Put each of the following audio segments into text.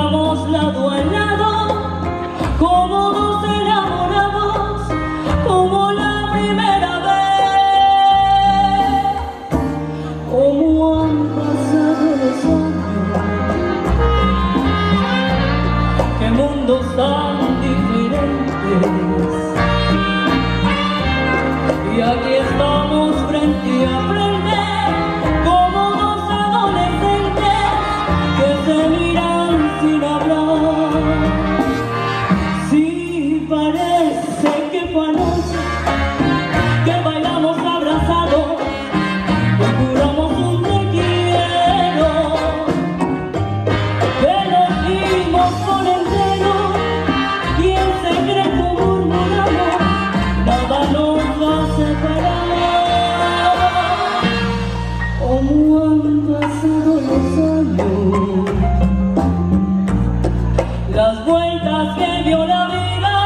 Íbamos lado a lado, como dos enamorados, como la primera vez. Como han pasado los años, qué mundos tan diferentes. Y aquí estamos frente a frente, como dos adolescentes que se miran sin hablar. Sí, parece que fue anoche que bailamos abrazados, que juramos un te quiero, que nos dimos por entero y en secreto murmuramos, nada nos va a separar. Como han pasado los años, las vueltas que dio la vida,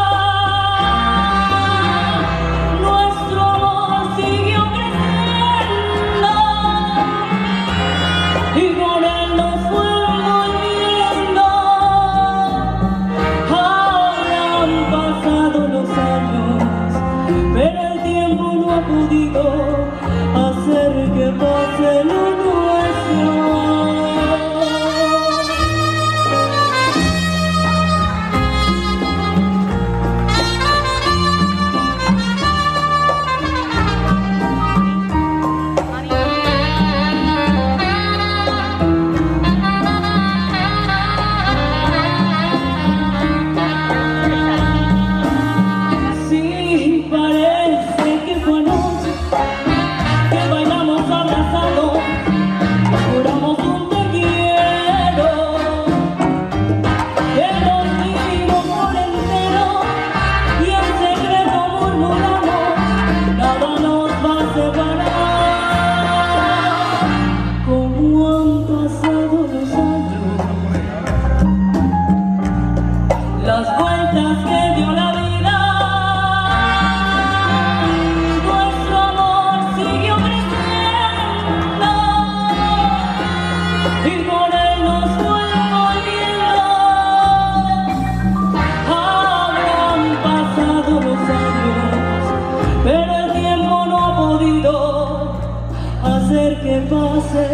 nuestro amor siguió creciendo y con él nos fue volviendo. Ahora han pasado los años, pero el tiempo no ha podido hacer que pase lo nuestro. Sí, parece que fue anoche que bailamos abrazados, juramos un te quiero, que nos dimos por entero y en secreto murmuramos, nada nos va a separar. Como han pasado los años, las vueltas que dio la vida, nuestro amor siguió creciendo y con él nos fue volviendo. Habrán pasado los años, pero el tiempo no ha podido hacer que pase